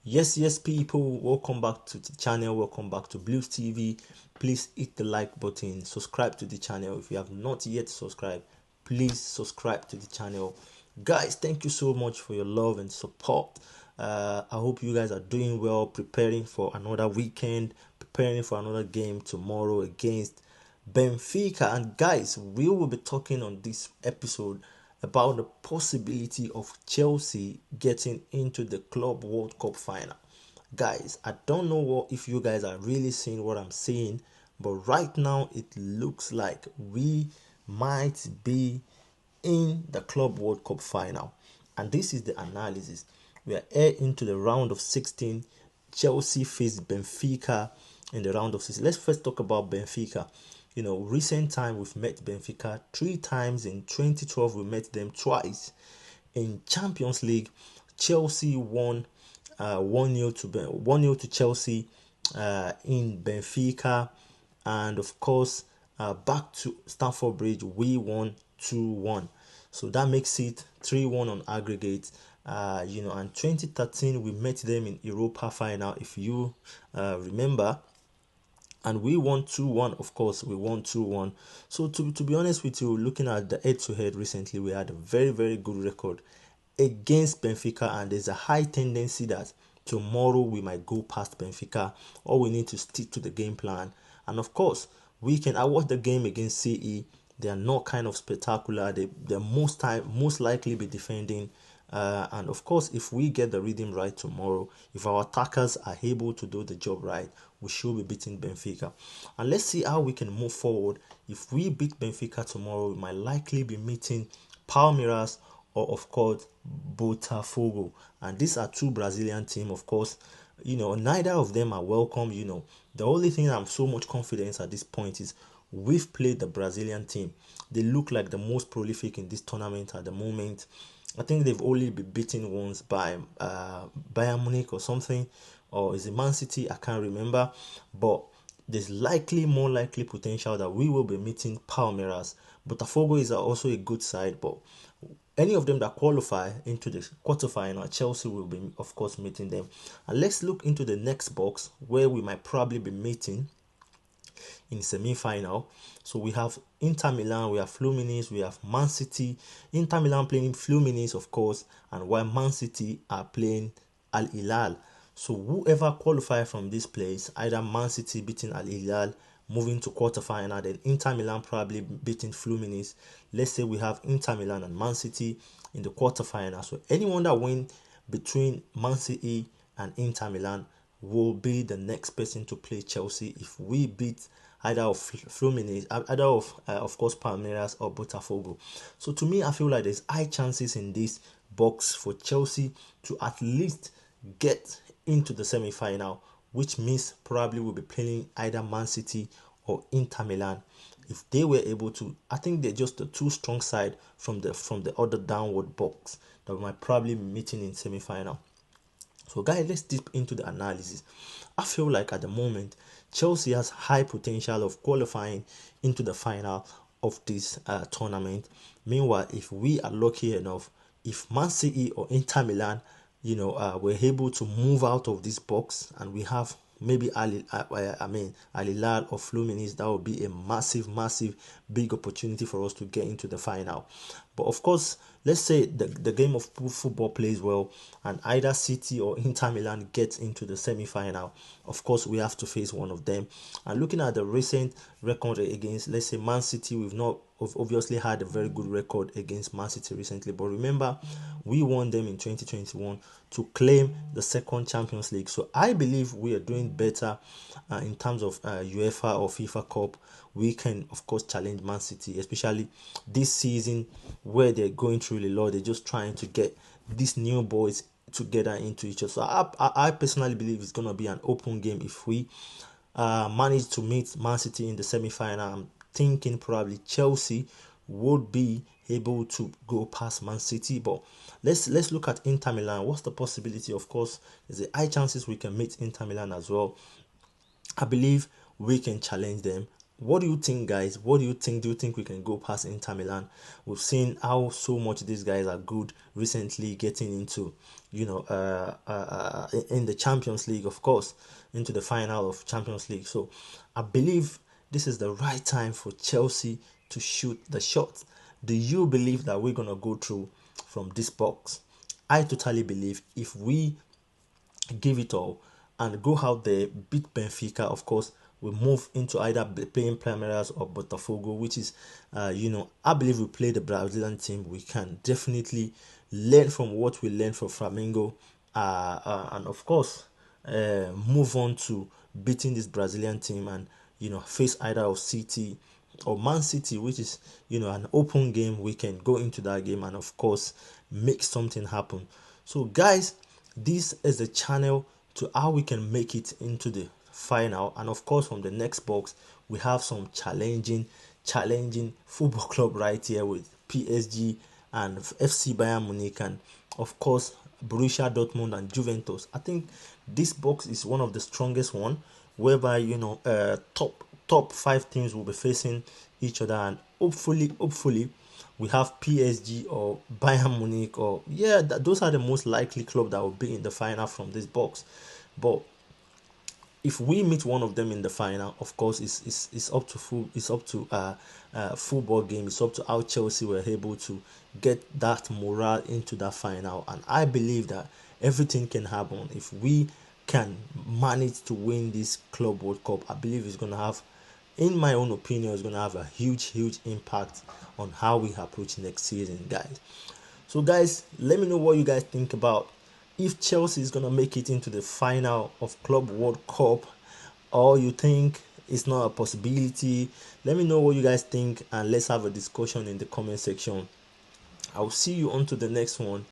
Yes, people, welcome back to the channel. Welcome back to Blues TV. Please hit the like button, subscribe to the channel. If you have not yet subscribed, please subscribe to the channel. Guys, thank you so much for your love and support. I hope you guys are doing well, preparing for another weekend, preparing for another game tomorrow against Benfica. And guys, we will be talking on this episode about the possibility of Chelsea getting into the Club World Cup final. Guys, I don't know if you guys are really seeing what I'm saying, but right now it looks like we might be in the Club World Cup final. And this is the analysis. We are into the round of 16. Chelsea faced Benfica in the round of 16. Let's first talk about Benfica. Recent time we've met Benfica 3 times. In 2012 we met them twice. In Champions League, Chelsea won 1-0 to Chelsea in Benfica, and of course back to Stamford Bridge we won 2-1. So that makes it 3-1 on aggregate. And 2013 we met them in Europa final, if you remember, and we won 2-1. Of course we won 2-1. So to be honest with you, looking at the head-to-head recently, we had a very good record against Benfica, and there's a high tendency that tomorrow we might go past Benfica. All we need to stick to the game plan, and of course I watched the game against CE. They are not kind of spectacular. They're most likely be defending. And of course, if we get the rhythm right tomorrow, if our attackers are able to do the job right, we should be beating Benfica. And let's see how we can move forward. If we beat Benfica tomorrow, we might likely be meeting Palmeiras or, of course, Botafogo. And these are two Brazilian teams, of course. Neither of them are welcome. The only thing I'm so much confident at this point is we've played the Brazilian team. They look like the most prolific in this tournament at the moment. I think they've only been beaten once by Bayern Munich or something, or is it Man City? I can't remember. But there's more likely potential that we will be meeting Palmeiras. Botafogo is also a good side, but any of them that qualify into the quarterfinal, Chelsea will be, of course, meeting them. And let's look into the next box where we might probably be meeting in semi-final. So we have Inter Milan, we have Fluminense, we have Man City. Inter Milan playing Fluminense, of course, and while Man City are playing Al Hilal. So whoever qualify from this place, either Man City beating Al Hilal, moving to quarterfinal, then Inter Milan probably beating Fluminense. Let's say we have Inter Milan and Man City in the quarterfinal. So anyone that wins between Man City and Inter Milan will be the next person to play Chelsea if we beat either of Fluminense, either of course Palmeiras or Botafogo. So to me, I feel like there's high chances in this box for Chelsea to at least get into the semi-final, which means probably we'll be playing either Man City or Inter Milan. If they were able to, I think they're just the two strong side from the other downward box that we might probably be meeting in semi-final. So guys, let's dip into the analysis. I feel like at the moment Chelsea has high potential of qualifying into the final of this tournament. Meanwhile, if we are lucky enough, if Man City or Inter Milan, we're able to move out of this box and we have maybe Al Hilal or Fluminense, that would be a massive big opportunity for us to get into the final. But of course, let's say the game of football plays well and either City or Inter Milan gets into the semi-final. Of course, we have to face one of them. And looking at the recent record against, let's say, Man City, we've obviously had a very good record against Man City recently. But remember, we won them in 2021 to claim the second Champions League. So I believe we are doing better in terms of UEFA or FIFA Cup. We can, of course, challenge Man City, especially this season where they're going through a lot. They're just trying to get these new boys together into each other. So I personally believe it's going to be an open game if we manage to meet Man City in the semi-final. I'm thinking probably Chelsea would be able to go past Man City. But let's look at Inter Milan. What's the possibility? Of course, there's a high chances we can meet Inter Milan as well. I believe we can challenge them. what do you think, guys? What do you think? Do you think we can go past Inter Milan? We've seen how so much these guys are good recently, getting into, in the Champions League, of course, into the final of Champions League. So I believe this is the right time for Chelsea to shoot the shot. Do you believe that we're gonna go through from this box? I totally believe if we give it all and go out there, beat Benfica, of course, we move into either playing Palmeiras or Botafogo, which is, I believe we play the Brazilian team. We can definitely learn from what we learned from Flamengo, and of course, move on to beating this Brazilian team and face either of City or Man City, which is an open game. We can go into that game and of course make something happen. So guys, this is the channel to how we can make it into the final, and of course from the next box we have some challenging football club right here with PSG and FC Bayern Munich, and of course Borussia Dortmund and Juventus. I think this box is one of the strongest one, whereby top five teams will be facing each other, and hopefully we have PSG or Bayern Munich, or those are the most likely club that will be in the final from this box. But if we meet one of them in the final, of course, it's up to football game. It's up to how Chelsea were able to get that morale into that final, and I believe that everything can happen if we can manage to win this Club World Cup. I believe it's gonna have, in my own opinion, it's gonna have a huge impact on how we approach next season, guys. So guys, let me know what you guys think about if Chelsea is gonna make it into the final of Club World Cup, or you think it's not a possibility. Let me know what you guys think and let's have a discussion in the comment section. I'll see you on to the next one.